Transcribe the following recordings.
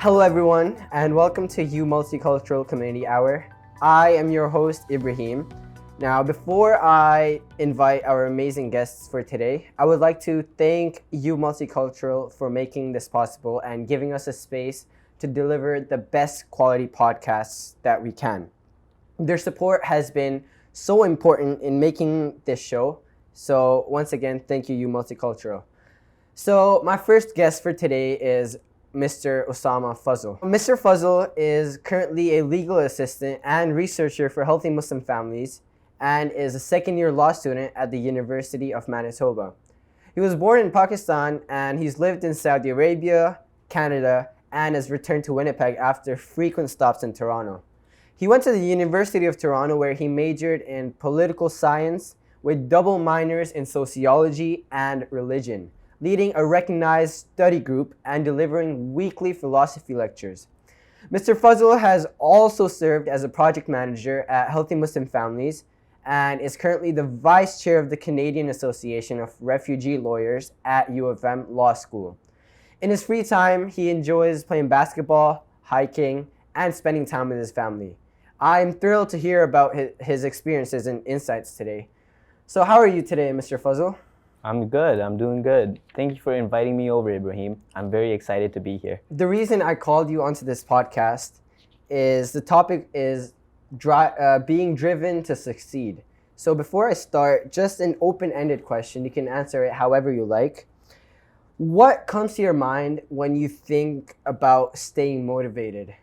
Hello everyone, and welcome to Multicultural Community Hour. I am your host, Ibrahim. Now, before I invite our amazing guests for today, I would like to thank Multicultural for making this possible and giving us a space to deliver the best quality podcasts that we can. Their support has been so important in making this show. So once again, thank you, Multicultural. So my first guest for today is Mr. Osama Fuzzle. Mr. Fuzzle is currently a legal assistant and researcher for Healthy Muslim Families and is a second-year law student at the University of Manitoba. He was born in Pakistan and he's lived in Saudi Arabia, Canada, and has returned to Winnipeg after frequent stops in Toronto. He went to the University of Toronto where he majored in political science with double minors in sociology and religion, leading a recognized study group and delivering weekly philosophy lectures. Mr. Fuzzle has also served as a project manager at Healthy Muslim Families and is currently the vice chair of the Canadian Association of Refugee Lawyers at U of M Law School. In his free time, he enjoys playing basketball, hiking, and spending time with his family. I'm thrilled to hear about his experiences and insights today. So how are you today, Mr. Fuzzle? I'm good. I'm doing good. Thank you for inviting me over, Ibrahim. I'm very excited to be here. The reason I called you onto this podcast is the topic is being driven to succeed. So before I start, just an open-ended question. You can answer it however you like. What comes to your mind when you think about staying motivated?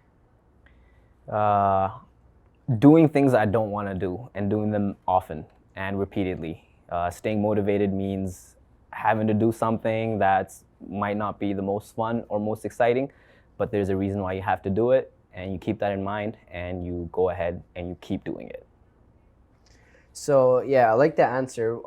Doing things I don't want to do and doing them often and repeatedly. Staying motivated means having to do something that might not be the most fun or most exciting, but there's a reason why you have to do it, and you keep that in mind, and you go ahead and you keep doing it. So yeah, I like that answer.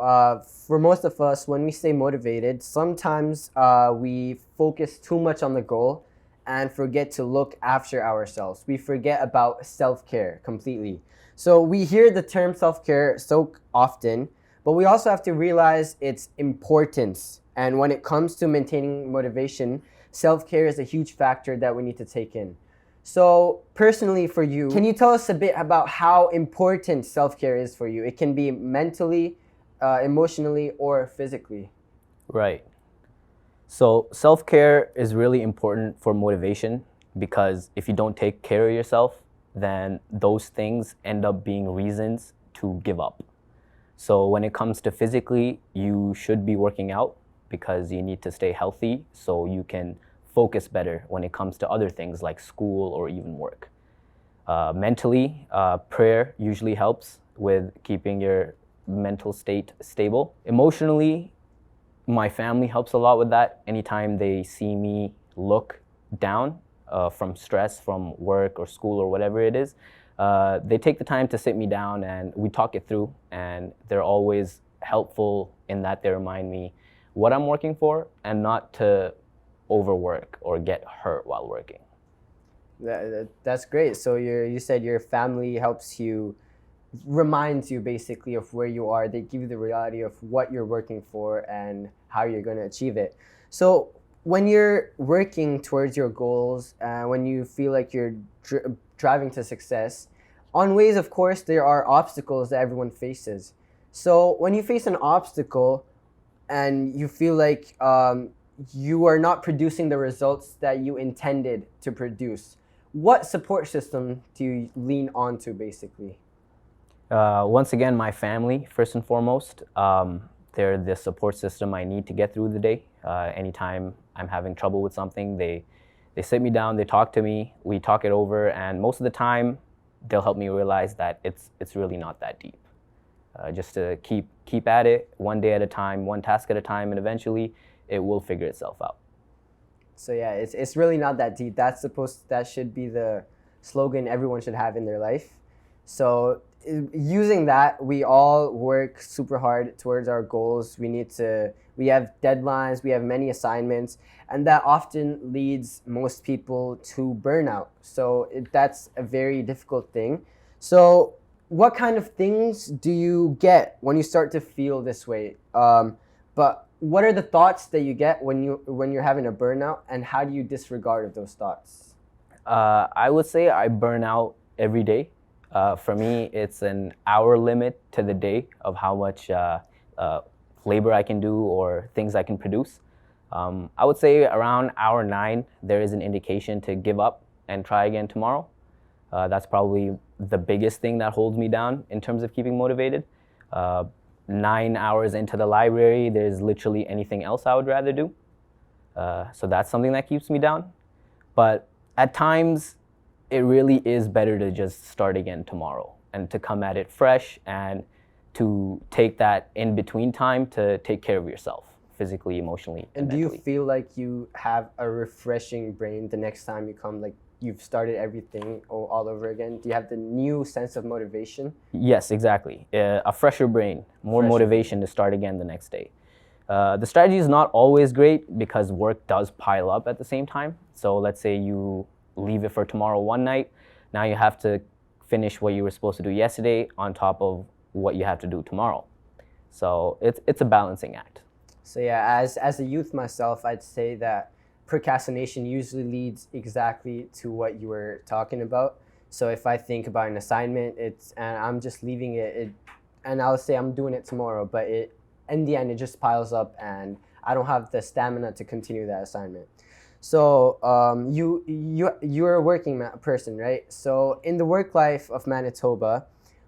For most of us, when we stay motivated, sometimes we focus too much on the goal and forget to look after ourselves. We forget about self-care completely. So we hear the term self-care so often, but we also have to realize its importance. And when it comes to maintaining motivation, self-care is a huge factor that we need to take in. So personally for you, can you tell us a bit about how important self-care is for you? It can be mentally, emotionally, or physically. Right. So self-care is really important for motivation because if you don't take care of yourself, then those things end up being reasons to give up. So when it comes to physically, you should be working out because you need to stay healthy so you can focus better when it comes to other things like school or even work. Mentally, prayer usually helps with keeping your mental state stable. Emotionally, my family helps a lot with that. Anytime they see me look down from stress from work or school or whatever it is, they take the time to sit me down and we talk it through, and they're always helpful in that they remind me what I'm working for and not to overwork or get hurt while working. That's great. So you said your family helps you, reminds you basically of where you are. They give you the reality of what you're working for and how you're going to achieve it. So when you're working towards your goals, when you feel like you're driving to success, on ways, of course, there are obstacles that everyone faces. So when you face an obstacle and you feel like you are not producing the results that you intended to produce, what support system do you lean on to basically? Once again, my family, first and foremost. They're the support system I need to get through the day. Anytime I'm having trouble with something, they sit me down, they talk to me, we talk it over, and most of the time, they'll help me realize that it's really not that deep. Just to keep at it, one day at a time, one task at a time, and eventually it will figure itself out. So yeah, it's really not that deep. That should be the slogan everyone should have in their life. So using that, we all work super hard towards our goals. We have deadlines, we have many assignments, and that often leads most people to burnout. So that's a very difficult thing. So what kind of things do you get when you start to feel this way? But what are the thoughts that you get when you're having a burnout, and how do you disregard of those thoughts? I would say I burn out every day. For me, it's an hour limit to the day of how much labor I can do or things I can produce. I would say around hour 9, there is an indication to give up and try again tomorrow. That's probably the biggest thing that holds me down in terms of keeping motivated. 9 hours into the library, there's literally anything else I would rather do. So that's something that keeps me down. But at times, it really is better to just start again tomorrow and to come at it fresh and to take that in between time to take care of yourself physically, emotionally, And do mentally. you feel like you have a refreshing brain the next time you come, like you've started everything all over again? Do you have the new sense of motivation? Yes, exactly. A fresher brain, more Fresher. motivation to start again the next day. The strategy is not always great because work does pile up at the same time. So let's say you leave it for tomorrow one night. Now you have to finish what you were supposed to do yesterday on top of what you have to do tomorrow. So it's a balancing act. So yeah, as a youth myself, I'd say that procrastination usually leads exactly to what you were talking about. So if I think about an assignment, and I'm just leaving it, and I'll say I'm doing it tomorrow, but in the end it just piles up, and I don't have the stamina to continue that assignment. So you're a working person, right? So in the work life of Manitoba,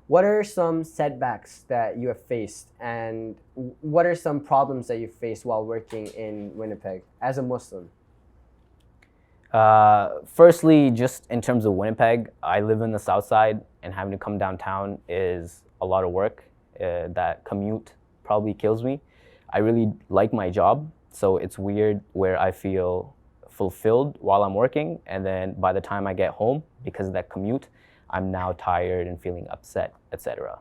what are some setbacks that you have faced, and what are some problems that you faced while working in Winnipeg as a Muslim? Firstly, just in terms of Winnipeg, I live in the south side, and having to come downtown is a lot of work. That commute probably kills me. I really like my job, so it's weird where I feel fulfilled while I'm working, and then by the time I get home, because of that commute, I'm now tired and feeling upset, etc.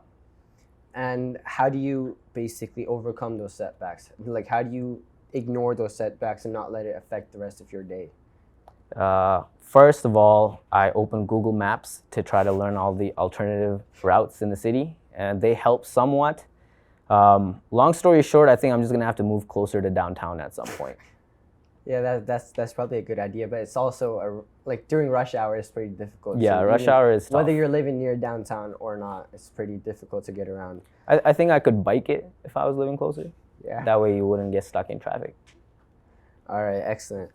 And how do you basically overcome those setbacks? Like, how do you ignore those setbacks and not let it affect the rest of your day? First of all, I open Google Maps to try to learn all the alternative routes in the city, and they help somewhat. Long story short, I think I'm just gonna have to move closer to downtown at some point. Yeah, that's probably a good idea, but it's also like during rush hour, it's pretty difficult. Yeah, So rush even hour is tough. whether you're living near downtown or not, it's pretty difficult to get around. I think I could bike it if I was living closer. Yeah. That way you wouldn't get stuck in traffic. All right, excellent.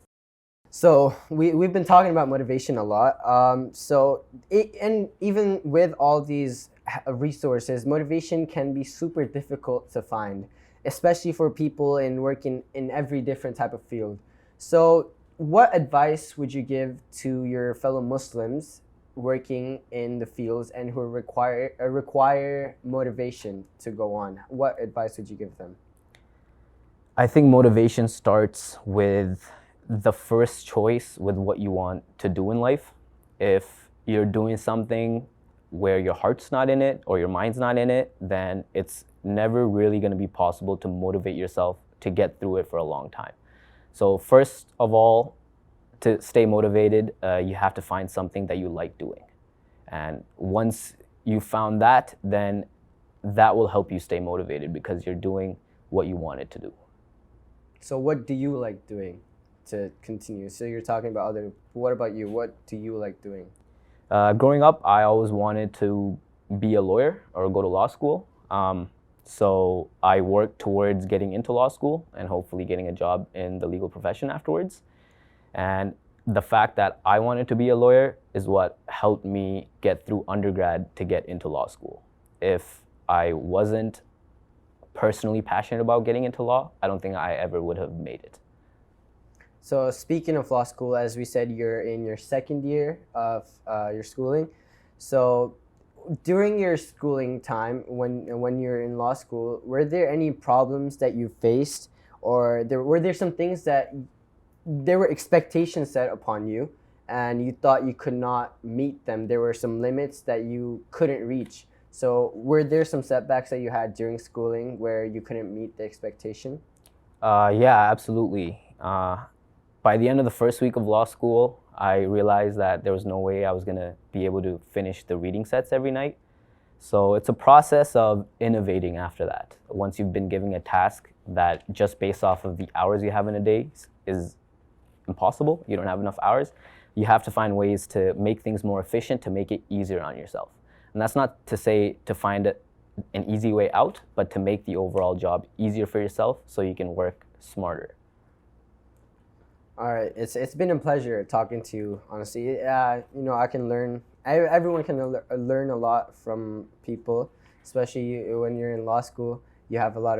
So we've been talking about motivation a lot. And even with all these resources, motivation can be super difficult to find, especially for people working in every different type of field. So what advice would you give to your fellow Muslims working in the fields and who require motivation to go on? What advice would you give them? I think motivation starts with the first choice with what you want to do in life. If you're doing something where your heart's not in it or your mind's not in it, then it's never really going to be possible to motivate yourself to get through it for a long time. So first of all, to stay motivated, you have to find something that you like doing. And once you found that, then that will help you stay motivated because you're doing what you wanted to do. So what do you like doing to continue? So you're talking about what about you? What do you like doing? Growing up, I always wanted to be a lawyer or go to law school. So I worked towards getting into law school and hopefully getting a job in the legal profession afterwards. And the fact that I wanted to be a lawyer is what helped me get through undergrad to get into law school. If I wasn't personally passionate about getting into law, I don't think I ever would have made it. So speaking of law school, as we said, you're in your second year of your schooling. So during your schooling time, when you're in law school, were there any problems that you faced, or were there some things that there were expectations set upon you and you thought you could not meet them? There were some limits that you couldn't reach. So were there some setbacks that you had during schooling where you couldn't meet the expectation? Yeah, absolutely. By the end of the first week of law school, I realized that there was no way I was going to be able to finish the reading sets every night. So it's a process of innovating after that. Once you've been given a task that just based off of the hours you have in a day is impossible, you don't have enough hours, you have to find ways to make things more efficient, to make it easier on yourself. And that's not to say to find an easy way out, but to make the overall job easier for yourself so you can work smarter. All right, it's been a pleasure talking to you. Honestly, I can learn. Everyone can learn a lot from people, especially when you're in law school. You have a lot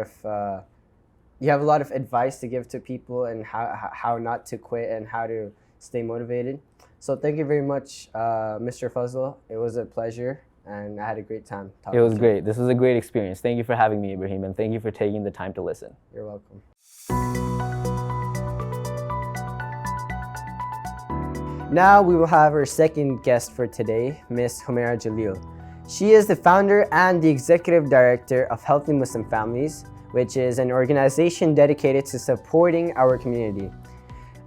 of advice to give to people and how not to quit and how to stay motivated. So thank you very much, Mr. Fuzzle. It was a pleasure, and I had a great time talking. It was great. This was a great experience. Thank you for having me, Ibrahim, and thank you for taking the time to listen. You're welcome. Now we will have our second guest for today, Miss Homa Jalil. She is the founder and the executive director of Healthy Muslim Families, which is an organization dedicated to supporting our community.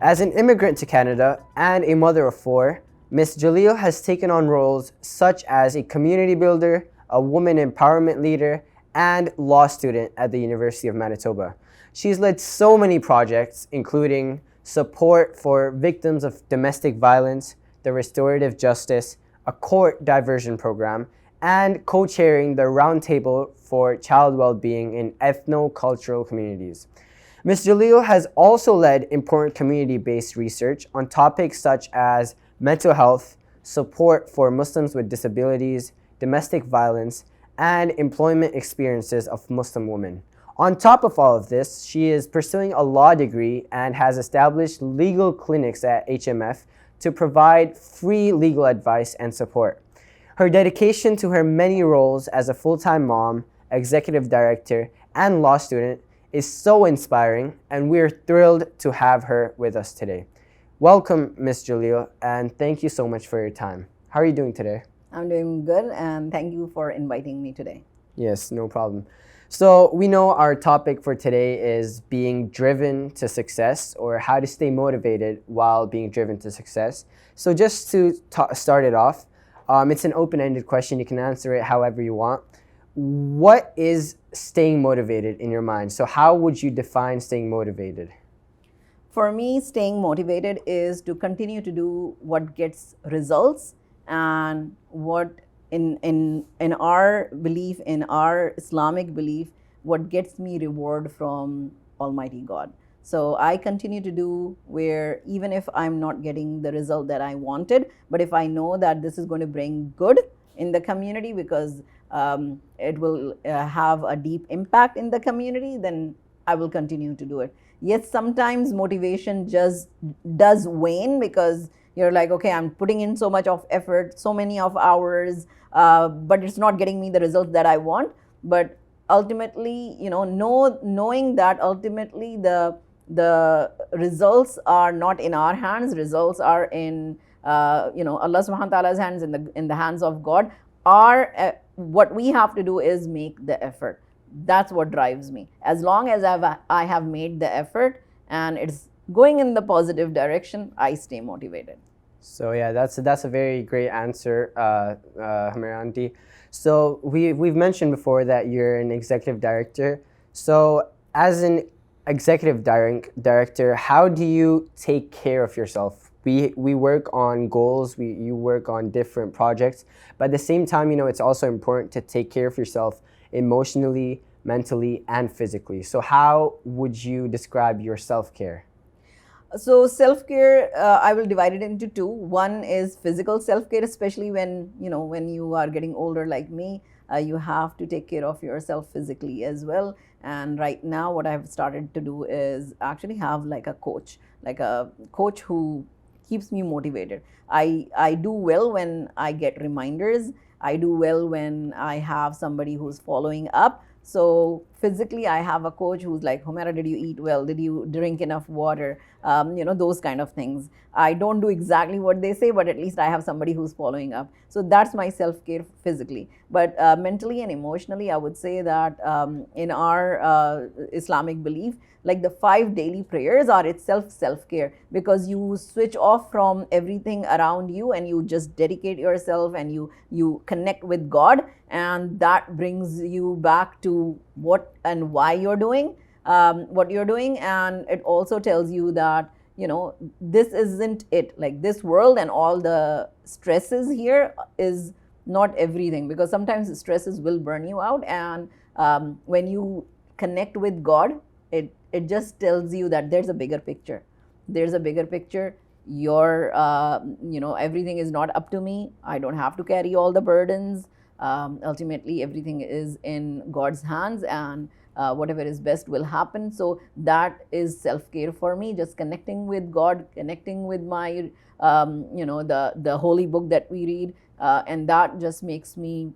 As an immigrant to Canada and a mother of 4, Ms. Jaleel has taken on roles such as a community builder, a woman empowerment leader, and law student at the University of Manitoba. She's led so many projects, including support for victims of domestic violence, the restorative justice, a court diversion program, and co-chairing the Roundtable for Child Wellbeing in Ethno-Cultural Communities. Ms. Jaleel has also led important community-based research on topics such as mental health, support for Muslims with disabilities, domestic violence, and employment experiences of Muslim women. On top of all of this, she is pursuing a law degree and has established legal clinics at HMF to provide free legal advice and support. Her dedication to her many roles as a full-time mom, executive director, and law student is so inspiring, and we're thrilled to have her with us today. Welcome, Ms. Jaleel, and thank you so much for your time. How are you doing today? I'm doing good, and thank you for inviting me today. Yes, no problem. So we know our topic for today is being driven to success, or how to stay motivated while being driven to success. So just to start it off, it's an open-ended question. You can answer it however you want. What is staying motivated in your mind? So how would you define staying motivated? For me, staying motivated is to continue to do what gets results, and what in our belief, in our Islamic belief, what gets me reward from Almighty God. So I continue to do where even if I'm not getting the result that I wanted, but if I know that this is going to bring good in the community because it will have a deep impact in the community, then I will continue to do it. Yes, sometimes motivation just does wane because you're like, okay, I'm putting in so much of effort, so many of hours, but it's not getting me the results that I want. But ultimately, knowing that ultimately the results are not in our hands, results are in Allah subhanahu wa ta'ala's hands, in the hands of God. What we have to do is make the effort. That's what drives me. As long as I have made the effort and it's going in the positive direction, I stay motivated. So yeah, that's a very great answer, Humaira auntie. So we've mentioned before that you're an executive director. So as an executive director, how do you take care of yourself? We work on goals, you work on different projects, but at the same time, it's also important to take care of yourself emotionally, mentally, and physically. So how would you describe your self-care? So self-care, I will divide it into two. One is physical self-care, especially when you are getting older like me, you have to take care of yourself physically as well. And right now what I've started to do is actually have like a coach who keeps me motivated. I do well when I get reminders. I do well when I have somebody who's following up. So physically, I have a coach who's like, Humaira, did you eat well? Did you drink enough water? Those kind of things. I don't do exactly what they say, but at least I have somebody who's following up. So that's my self-care physically. But mentally and emotionally, I would say that in our Islamic belief, like the 5 daily prayers are itself self-care, because you switch off from everything around you and you just dedicate yourself and you connect with God, and that brings you back to what and why you're doing what you're doing. And it also tells you that this isn't it. Like, this world and all the stresses here is not everything, because sometimes stresses will burn you out. And when you connect with God, it just tells you that there's a bigger picture. There's a bigger picture. Everything is not up to me. I don't have to carry all the burdens. Ultimately, everything is in God's hands, and whatever is best will happen. So that is self-care for me, just connecting with God, connecting with my, the holy book that we read. And that just makes me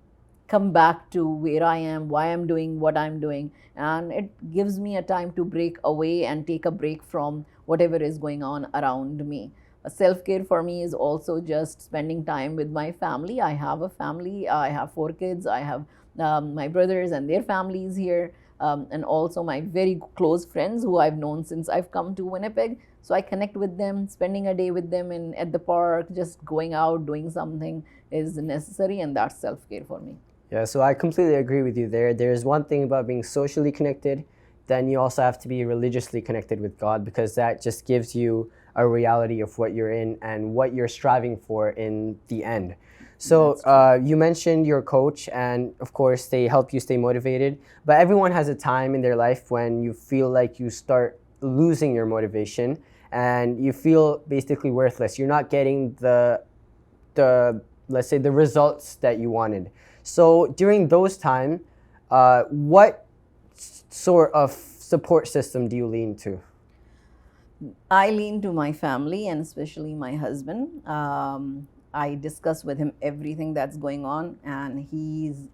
come back to where I am, why I'm doing what I'm doing. And it gives me a time to break away and take a break from whatever is going on around me. Self-care for me is also just spending time with my family. I have a family. I have 4 kids. I have my brothers and their families here. And also my very close friends who I've known since I've come to Winnipeg. So I connect with them, spending a day with them at the park, just going out, doing something is necessary, and that's self-care for me. Yeah, so I completely agree with you there. There's one thing about being socially connected, then you also have to be religiously connected with God, because that just gives you a reality of what you're in and what you're striving for in the end. So you mentioned your coach, and of course they help you stay motivated, but everyone has a time in their life when you feel like you start losing your motivation and you feel basically worthless. You're not getting the let's say the results that you wanted. So during those times, what sort of support system do you lean to? I lean to my family, and especially my husband. I discuss with him everything that's going on, and he's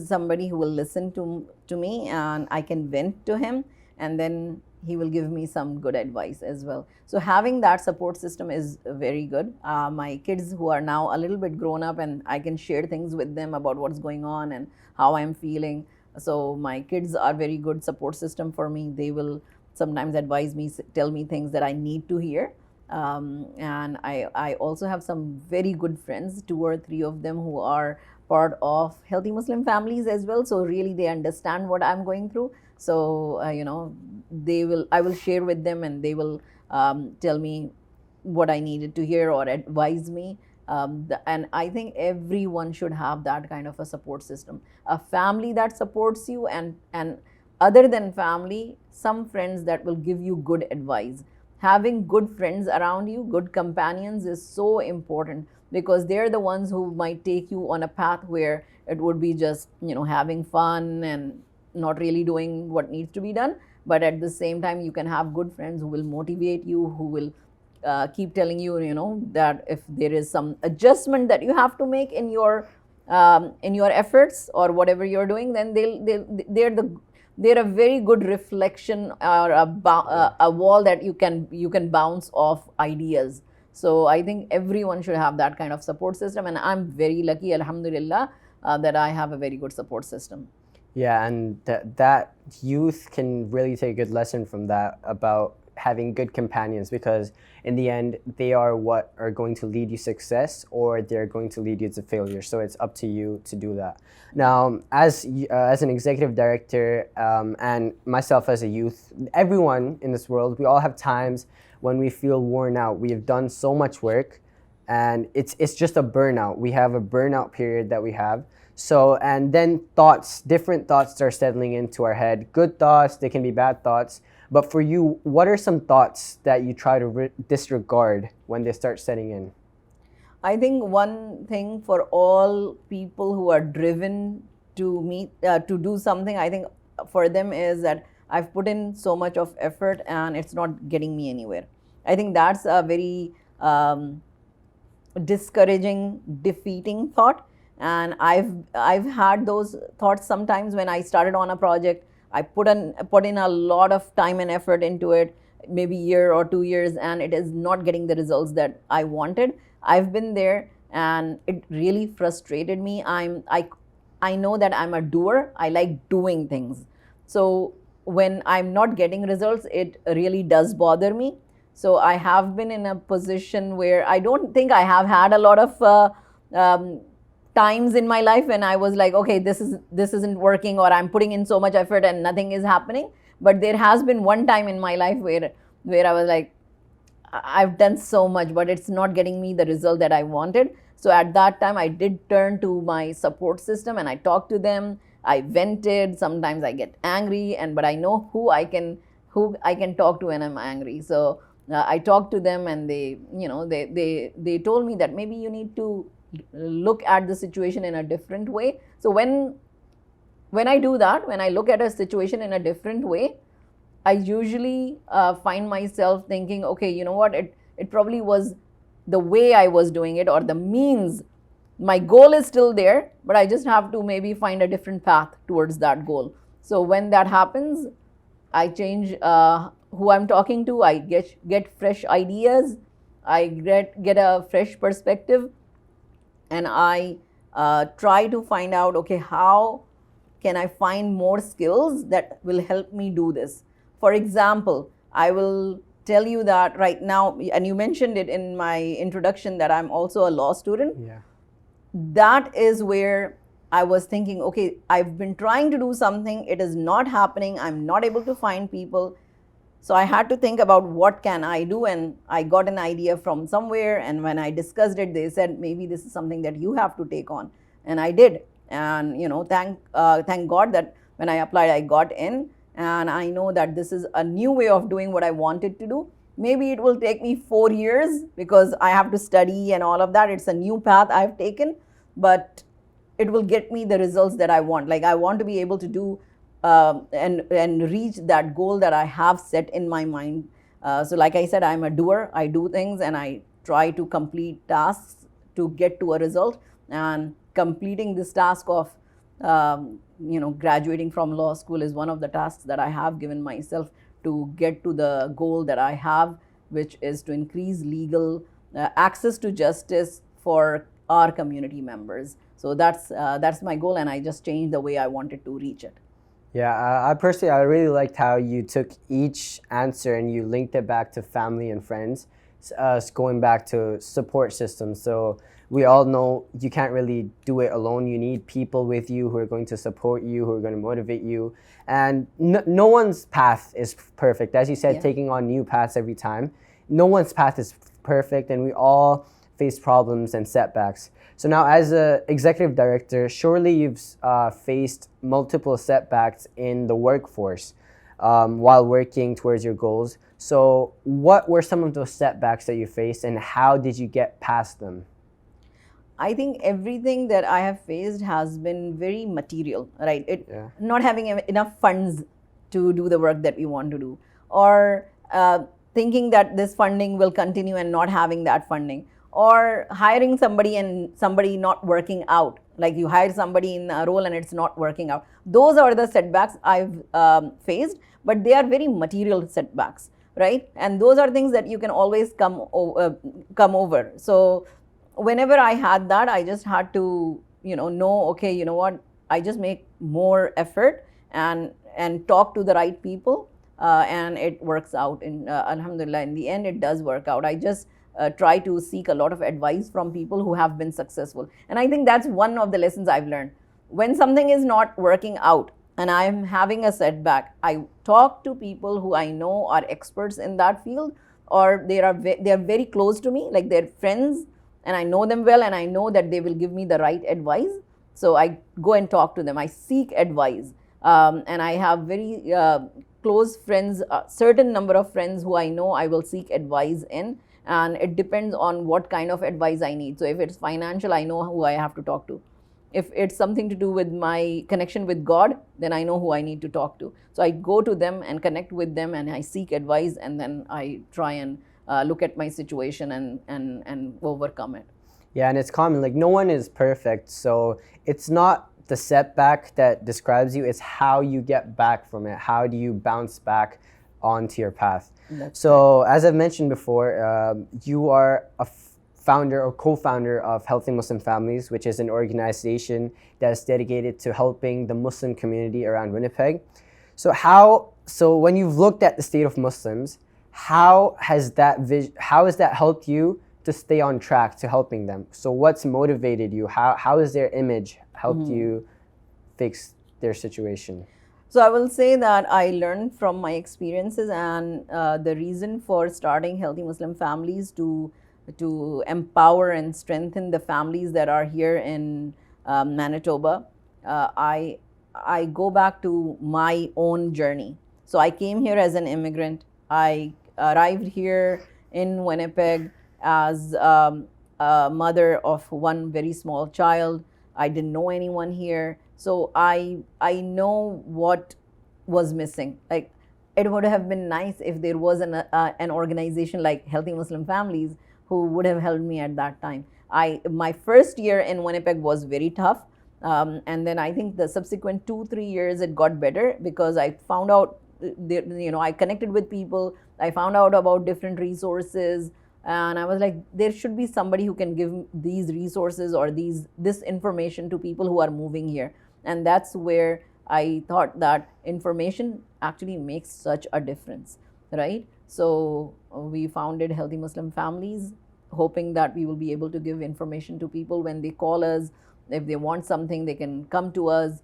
somebody who will listen to me, and I can vent to him, and then he will give me some good advice as well. So having that support system is very good. My kids, who are now a little bit grown up, and I can share things with them about what's going on and how I'm feeling. So my kids are very good support system for me. They will sometimes advise me, tell me things that I need to hear. And I also have some very good friends, 2 or 3 of them, who are part of healthy Muslim families as well. So really they understand what I'm going through. So, I will share with them, and they will tell me what I needed to hear or advise me. And I think everyone should have that kind of a support system. A family that supports you, and other than family, some friends that will give you good advice. Having good friends around you, good companions, is so important, because they're the ones who might take you on a path where it would be just, having fun and not really doing what needs to be done. But at the same time, you can have good friends who will motivate you, who will keep telling you, that if there is some adjustment that you have to make in your efforts or whatever you're doing, then they're a very good reflection, or a wall that you can bounce off ideas. So I think everyone should have that kind of support system, and I'm very lucky, alhamdulillah, that I have a very good support system. Yeah, and that youth can really take a good lesson from that, about having good companions, because in the end, they are what are going to lead you success, or they're going to lead you to failure. So it's up to you to do that. Now, as an executive director, and myself as a youth, everyone in this world, we all have times when we feel worn out. We have done so much work, and it's just a burnout. We have a burnout period that we have. So, and then different thoughts start settling into our head. Good thoughts, they can be bad thoughts. But for you, what are some thoughts that you try to disregard when they start setting in? I think one thing for all people who are driven to do something, I think for them is that I've put in so much of effort and it's not getting me anywhere. I think that's a very discouraging, defeating thought. And I've had those thoughts sometimes when I started on a project. I put in a lot of time and effort into it, maybe a year or 2 years, and it is not getting the results that I wanted. I've been there, and it really frustrated me. I know that I'm a doer. I like doing things. So when I'm not getting results, it really does bother me. So I have been in a position where I don't think I have had a lot of times in my life when I was like, okay, this isn't working, or I'm putting in so much effort and nothing is happening. But there has been one time in my life where where I was like, I've done so much, but it's not getting me the result that I wanted. So at that time, I did turn to my support system and I talked to them. I vented. Sometimes I get angry, but I know who I can talk to when I'm angry. So I talked to them, and they told me that maybe you need to look at the situation in a different way. So when I do that, when I look at a situation in a different way, I usually find myself thinking, okay, you know what, it probably was the way I was doing it or the means. My goal is still there, but I just have to maybe find a different path towards that goal. So when that happens, I change who I'm talking to. I get fresh ideas. I get a fresh perspective, and I try to find out, okay, how can I find more skills that will help me do this? For example, I will tell you that right now, and you mentioned it in my introduction, that I'm also a law student. Yeah. That is where I was thinking, okay, I've been trying to do something, it is not happening, I'm not able to find people. So I had to think about what can I do, and I got an idea from somewhere, and when I discussed it, they said, maybe this is something that you have to take on. And I did. And thank God that when I applied, I got in. And I know that this is a new way of doing what I wanted to do. Maybe it will take me 4 years because I have to study and all of that. It's a new path I've taken, but it will get me the results that I want. Like, I want to be able to do and reach that goal that I have set in my mind. So like I said, I'm a doer. I do things and I try to complete tasks to get to a result. And completing this task of graduating from law school is one of the tasks that I have given myself to get to the goal that I have, which is to increase legal access to justice for our community members. So that's my goal, and I just changed the way I wanted to reach it. Yeah, I personally, I really liked how you took each answer and you linked it back to family and friends, going back to support systems. So we all know you can't really do it alone. You need people with you who are going to support you, who are going to motivate you. And no one's path is perfect. As you said, Yeah. taking on new paths every time. No one's path is perfect, and we all face problems and setbacks. So now, as an executive director, surely you've faced multiple setbacks in the workforce while working towards your goals. So what were some of those setbacks that you faced, and how did you get past them? I think everything that I have faced has been very material, right? Not having enough funds to do the work that we want to do, or thinking that this funding will continue and not having that funding, or hiring somebody and somebody not working out. Like, you hire somebody in a role and it's not working out. Those are the setbacks I've faced, but they are very material setbacks, right? And those are things that you can always come over. So whenever I had that, I just had to, know, okay, you know what, I just make more effort and talk to the right people, and it works out. Alhamdulillah, in the end, it does work out. I just try to seek a lot of advice from people who have been successful. And I think that's one of the lessons I've learned. When something is not working out and I'm having a setback, I talk to people who I know are experts in that field, or they are very close to me, like they're friends, and I know them well, and I know that they will give me the right advice. So I go and talk to them. I seek advice. And I have very close friends, certain number of friends who I know I will seek advice in. And it depends on what kind of advice I need. So if it's financial, I know who I have to talk to. If it's something to do with my connection with God, then I know who I need to talk to. So I go to them and connect with them, and I seek advice, and then I try and look at my situation and overcome it. Yeah, and it's common. Like, no one is perfect, so it's not the setback that describes you, it's how you get back from it. How do you bounce back onto your path? So, as I've mentioned before, you are a founder or co-founder of Healthy Muslim Families, which is an organization that is dedicated to helping the Muslim community around Winnipeg. So when you've looked at the state of Muslims, how has that helped you to stay on track to helping them? So what's motivated you? How has their image helped you fix their situation? So I will say that I learned from my experiences, and the reason for starting Healthy Muslim Families to empower and strengthen the families that are here in Manitoba. I go back to my own journey. So I came here as an immigrant. I arrived here in Winnipeg as a mother of one very small child. I didn't know anyone here, so I know what was missing. Like, it would have been nice if there was an organization like Healthy Muslim Families who would have helped me at that time. My first year in Winnipeg was very tough, and then I think the subsequent 2-3 years it got better because I found out, I connected with people. I found out about different resources, and I was like, there should be somebody who can give these resources or this information to people who are moving here. And that's where I thought that information actually makes such a difference, right? So we founded Healthy Muslim Families, hoping that we will be able to give information to people when they call us. If they want something, they can come to us.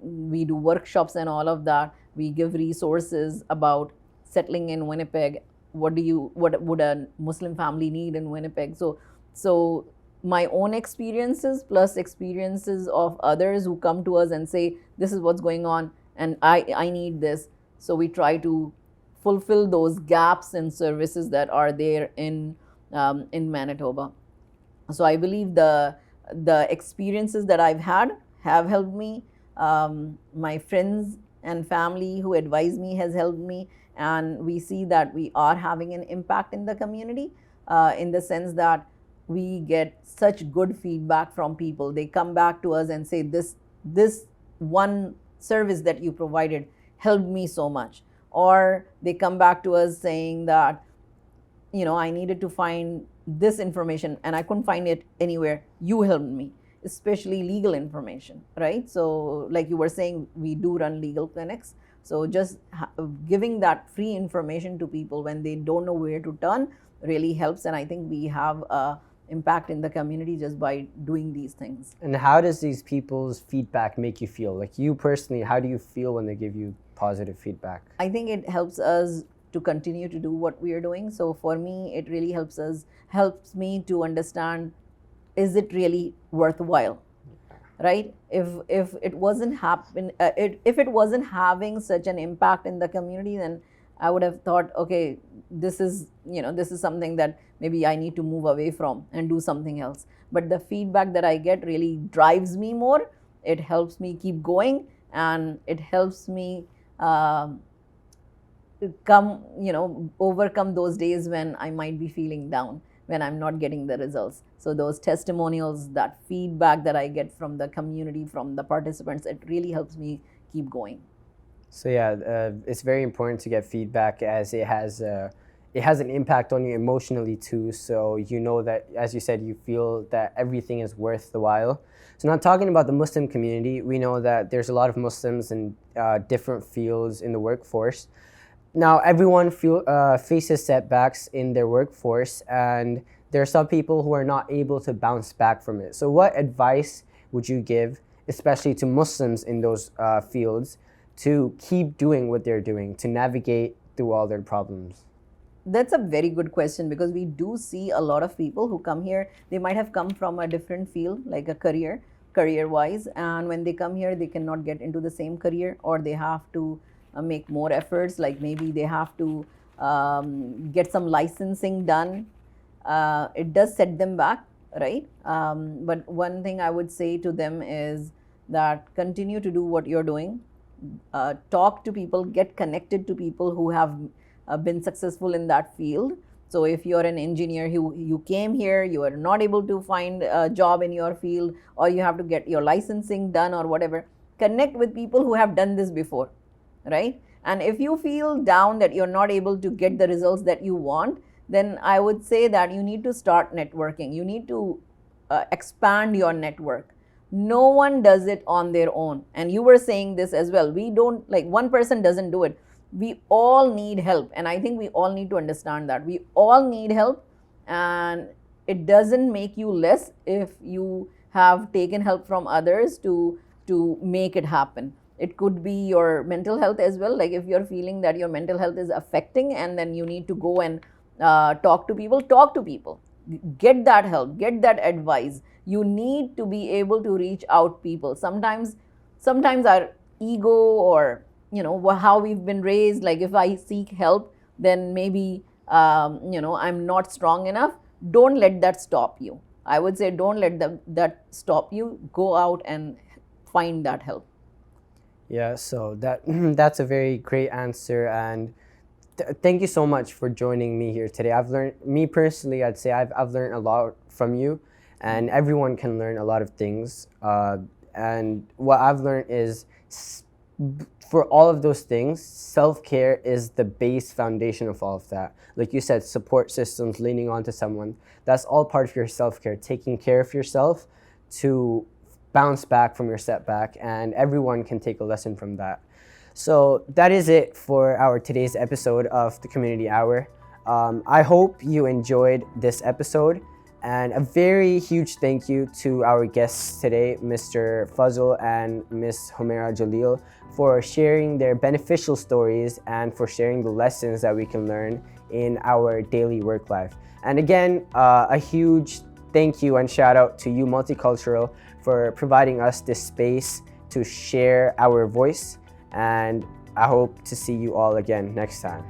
We do workshops and all of that. We give resources about settling in Winnipeg. What would a Muslim family need in Winnipeg? So my own experiences plus experiences of others who come to us and say, this is what's going on and I need this. So we try to fulfill those gaps in services that are there in Manitoba. So I believe the experiences that I've had have helped me. My friends and family who advise me has helped me, and we see that we are having an impact in the community in the sense that we get such good feedback from people. They come back to us and say, this one service that you provided helped me so much. Or they come back to us saying that, I needed to find this information and I couldn't find it anywhere. You helped me, especially legal information, right? So like you were saying, we do run legal clinics. So just giving that free information to people when they don't know where to turn really helps. And I think we have a impact in the community just by doing these things. And how does these people's feedback make you feel? Like, you personally, how do you feel when they give you positive feedback? I think it helps us to continue to do what we are doing. So for me, it really helps me to understand, is it really worthwhile? Right? If it wasn't if it wasn't having such an impact in the community, then I would have thought, okay, this is something that maybe I need to move away from and do something else. But the feedback that I get really drives me more. It helps me keep going, and it helps me overcome those days when I might be feeling down, when I'm not getting the results. So those testimonials, that feedback that I get from the community, from the participants, it really helps me keep going. So yeah, it's very important to get feedback, as it has an impact on you emotionally too. So you know that, as you said, you feel that everything is worth the while. So now, talking about the Muslim community, we know that there's a lot of Muslims in different fields in the workforce. Now, everyone faces setbacks in their workforce, and there are some people who are not able to bounce back from it. So what advice would you give, especially to Muslims in those fields, to keep doing what they're doing, to navigate through all their problems? That's a very good question, because we do see a lot of people who come here. They might have come from a different field, like a career-wise, and when they come here, they cannot get into the same career, or they have to make more efforts, like maybe they have to get some licensing done. It does set them back, right? But one thing I would say to them is that continue to do what you're doing. Talk to people, get connected to people who have been successful in that field. So if you're an engineer, you came here, you are not able to find a job in your field, or you have to get your licensing done or whatever, connect with people who have done this before, right? And if you feel down that you're not able to get the results that you want, then I would say that you need to start networking. You need to expand your network. No one does it on their own. And you were saying this as well. We don't, like, one person doesn't do it. We all need help. And I think we all need to understand that. We all need help. And it doesn't make you less if you have taken help from others to make it happen. It could be your mental health as well. Like if you're feeling that your mental health is affecting and then you need to go and talk to people, get that help, get that advice. You need to be able to reach out people. Sometimes our ego, or how we've been raised, like if I seek help, then maybe I'm not strong enough. Don't let that stop you. I would say don't let that stop you. Go out and find that help. Yeah, so that's a very great answer, and thank you so much for joining me here today. I've learned, me personally, I'd say I've learned a lot from you, and everyone can learn a lot of things. And what I've learned is, for all of those things, self-care is the base foundation of all of that. Like you said, support systems, leaning onto someone, that's all part of your self-care, taking care of yourself to bounce back from your setback, and everyone can take a lesson from that. So that is it for our today's episode of the Community Hour. I hope you enjoyed this episode, and a very huge thank you to our guests today, Mr. Fazal and Miss Homa Jalil, for sharing their beneficial stories and for sharing the lessons that we can learn in our daily work life. And again, a huge thank you and shout out to you, Multicultural, for providing us this space to share our voice. And I hope to see you all again next time.